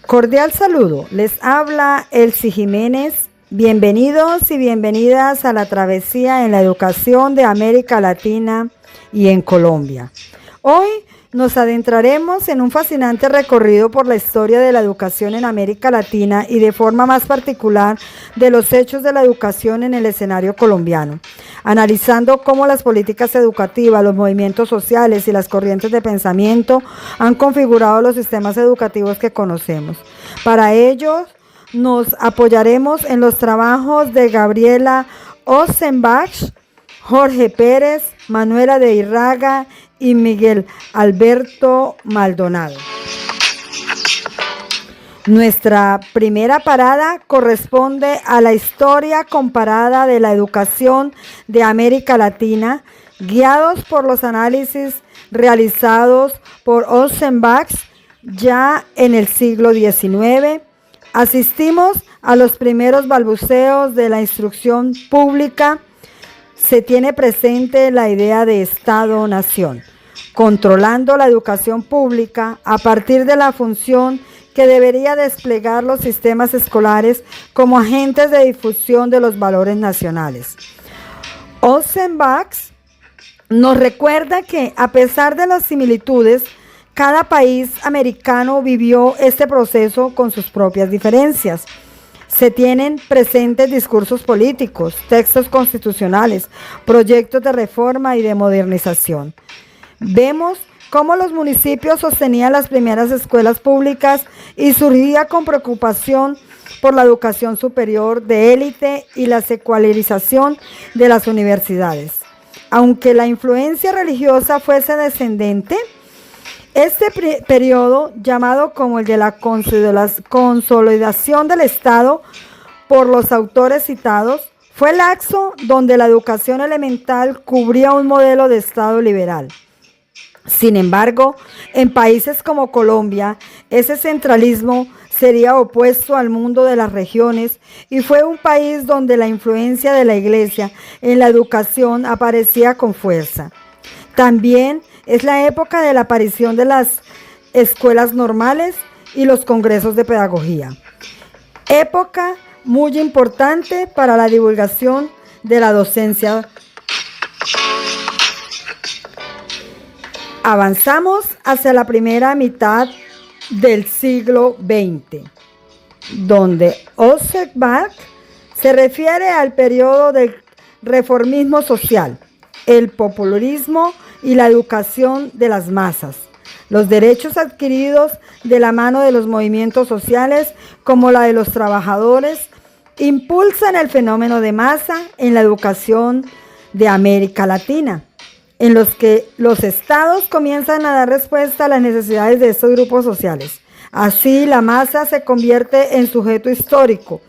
Cordial saludo, les habla Elsie Jiménez. Bienvenidos y bienvenidas a la travesía en la educación de América Latina y en Colombia. Hoy nos adentraremos en un fascinante recorrido por la historia de la educación en América Latina y de forma más particular de los hechos de la educación en el escenario colombiano, analizando cómo las políticas educativas, los movimientos sociales y las corrientes de pensamiento han configurado los sistemas educativos que conocemos. Para ello, nos apoyaremos en los trabajos de Gabriela Ossenbach, Jorge Pérez, Manuela de Irraga y Miguel Alberto Maldonado. Nuestra primera parada corresponde a la historia comparada de la educación de América Latina, guiados por los análisis realizados por Ossenbach ya en el siglo XIX. Asistimos a los primeros balbuceos de la instrucción pública. Se tiene presente la idea de Estado-nación, controlando la educación pública a partir de la función que debería desplegar los sistemas escolares como agentes de difusión de los valores nacionales. Ossenbach nos recuerda que, a pesar de las similitudes, cada país americano vivió este proceso con sus propias diferencias. Se tienen presentes discursos políticos, textos constitucionales, proyectos de reforma y de modernización. Vemos cómo los municipios sostenían las primeras escuelas públicas y surgía con preocupación por la educación superior de élite y la secularización de las universidades. Aunque la influencia religiosa fuese descendente, este periodo, llamado como el de la consolidación del Estado por los autores citados, fue el lapso donde la educación elemental cubría un modelo de Estado liberal. Sin embargo, en países como Colombia, ese centralismo sería opuesto al mundo de las regiones y fue un país donde la influencia de la Iglesia en la educación aparecía con fuerza. También es la época de la aparición de las escuelas normales y los congresos de pedagogía. Época muy importante para la divulgación de la docencia. Avanzamos hacia la primera mitad del siglo XX, donde Ossenbach se refiere al periodo del reformismo social, el populismo y la educación de las masas. Los derechos adquiridos de la mano de los movimientos sociales, como la de los trabajadores, impulsan el fenómeno de masa en la educación de América Latina, en los que los estados comienzan a dar respuesta a las necesidades de estos grupos sociales. Así, la masa se convierte en sujeto histórico,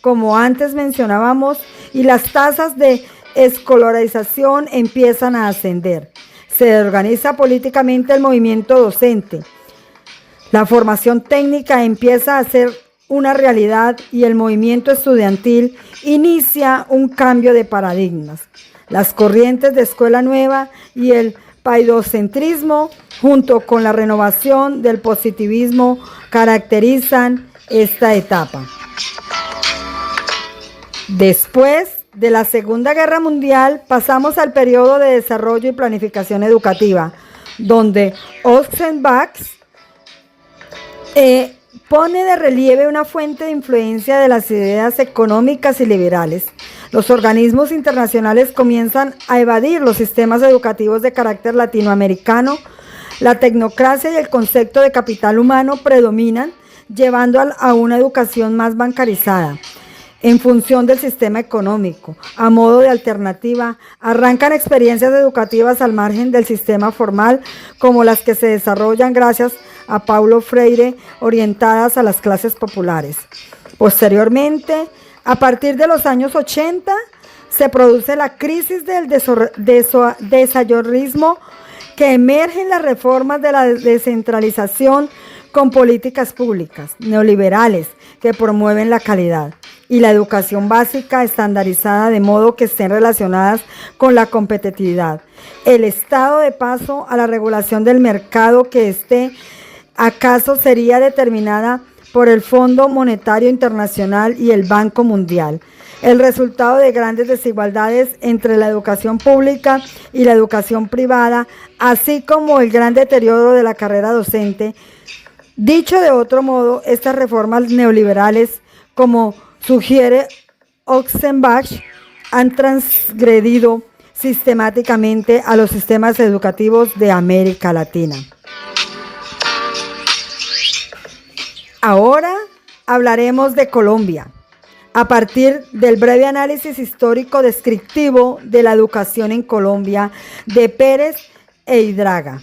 como antes mencionábamos, y las tasas de escolarización empiezan a ascender. Se organiza políticamente el movimiento docente. La formación técnica empieza a ser una realidad y el movimiento estudiantil inicia un cambio de paradigmas. Las corrientes de escuela nueva y el paidocentrismo, junto con la renovación del positivismo, caracterizan esta etapa. Después de la Segunda Guerra Mundial, pasamos al periodo de desarrollo y planificación educativa, donde Ossenbach pone de relieve una fuente de influencia de las ideas económicas y liberales. Los organismos internacionales comienzan a evadir los sistemas educativos de carácter latinoamericano. La tecnocracia y el concepto de capital humano predominan, llevando a una educación más bancarizada. En función del sistema económico, a modo de alternativa, arrancan experiencias educativas al margen del sistema formal, como las que se desarrollan gracias a Paulo Freire, orientadas a las clases populares. Posteriormente, a partir de los años 80, se produce la crisis del desayorismo, que emergen las reformas de la descentralización con políticas públicas neoliberales que promueven la calidad y la educación básica estandarizada de modo que estén relacionadas con la competitividad. El estado de paso a la regulación del mercado que acaso sería determinada por el Fondo Monetario Internacional y el Banco Mundial. El resultado de grandes desigualdades entre la educación pública y la educación privada, así como el gran deterioro de la carrera docente. Dicho de otro modo, estas reformas neoliberales, como sugiere Ochsenbach, han transgredido sistemáticamente a los sistemas educativos de América Latina. Ahora hablaremos de Colombia, a partir del breve análisis histórico descriptivo de la educación en Colombia de Pérez e Idraga,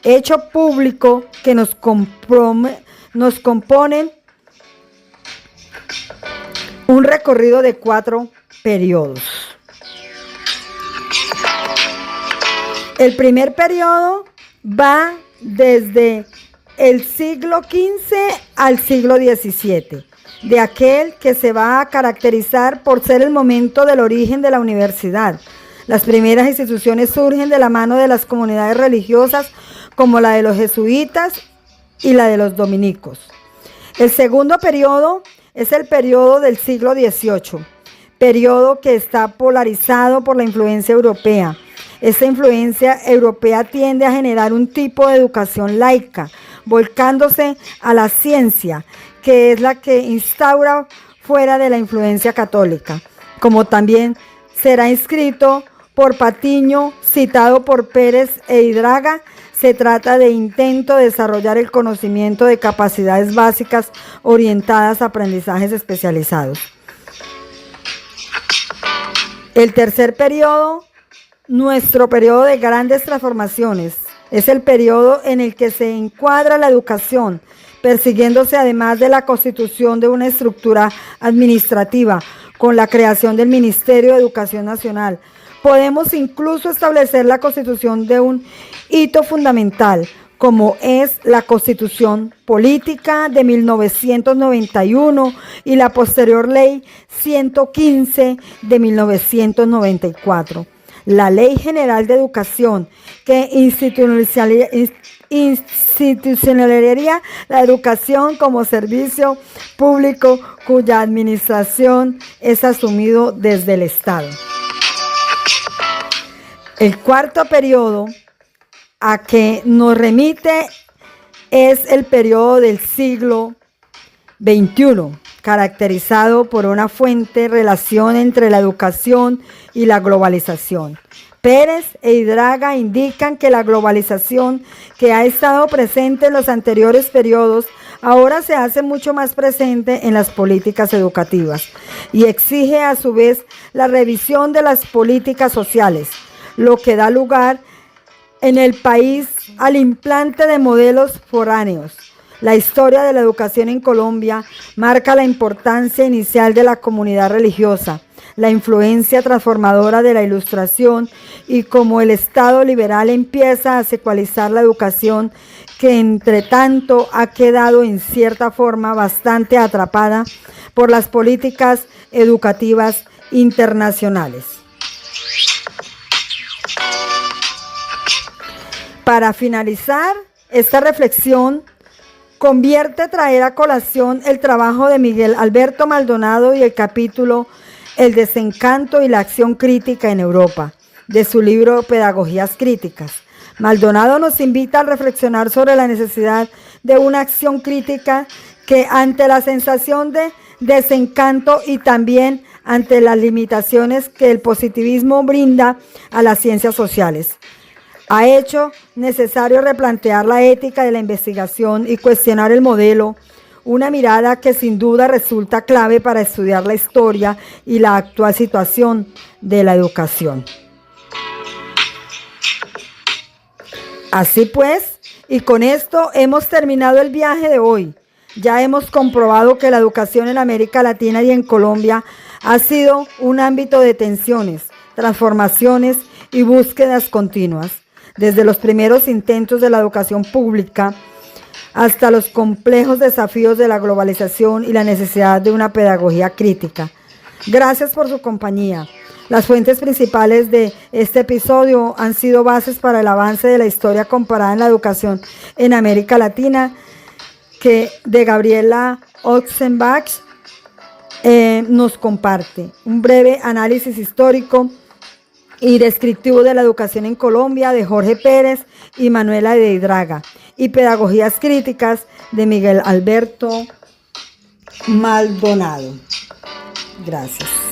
hecho público que nos componen un recorrido de 4 periodos. El primer periodo va desde el siglo XV al siglo XVII, de aquel que se va a caracterizar por ser el momento del origen de la universidad. Las primeras instituciones surgen de la mano de las comunidades religiosas como la de los jesuitas y la de los dominicos. El segundo periodo es el periodo del siglo XVIII, periodo que está polarizado por la influencia europea. Esta influencia europea tiende a generar un tipo de educación laica, volcándose a la ciencia, que es la que instaura fuera de la influencia católica, como también será inscrito por Patiño, citado por Pérez e Idraga. Se trata de intento de desarrollar el conocimiento de capacidades básicas orientadas a aprendizajes especializados. El tercer periodo, nuestro periodo de grandes transformaciones, es el periodo en el que se encuadra la educación, persiguiéndose además de la constitución de una estructura administrativa con la creación del Ministerio de Educación Nacional. Podemos incluso establecer la constitución de un hito fundamental, como es la Constitución Política de 1991 y la posterior Ley 115 de 1994. La Ley General de Educación, que institucionalizaría la educación como servicio público cuya administración es asumido desde el Estado. El cuarto periodo a que nos remite es el periodo del siglo XXI, caracterizado por una fuerte relación entre la educación y la globalización. Pérez e Idraga indican que la globalización, que ha estado presente en los anteriores periodos, ahora se hace mucho más presente en las políticas educativas y exige a su vez la revisión de las políticas sociales, lo que da lugar en el país al implante de modelos foráneos. La historia de la educación en Colombia marca la importancia inicial de la comunidad religiosa, la influencia transformadora de la Ilustración y cómo el Estado liberal empieza a secularizar la educación, que entre tanto ha quedado en cierta forma bastante atrapada por las políticas educativas internacionales. Para finalizar esta reflexión, convierte traer a colación el trabajo de Miguel Alberto Maldonado y el capítulo El desencanto y la acción crítica en Europa, de su libro Pedagogías Críticas. Maldonado nos invita a reflexionar sobre la necesidad de una acción crítica que, ante la sensación de desencanto y también ante las limitaciones que el positivismo brinda a las ciencias sociales, ha hecho necesario replantear la ética de la investigación y cuestionar el modelo, una mirada que sin duda resulta clave para estudiar la historia y la actual situación de la educación. Así pues, y con esto hemos terminado el viaje de hoy. Ya hemos comprobado que la educación en América Latina y en Colombia ha sido un ámbito de tensiones, transformaciones y búsquedas continuas. Desde los primeros intentos de la educación pública hasta los complejos desafíos de la globalización y la necesidad de una pedagogía crítica. Gracias por su compañía. Las fuentes principales de este episodio han sido bases para el avance de la historia comparada en la educación en América Latina que de Gabriela Oxenbach nos comparte un breve análisis histórico y descriptivo de la educación en Colombia de Jorge Pérez y Manuela de Idraga, y pedagogías críticas de Miguel Alberto Maldonado. Gracias.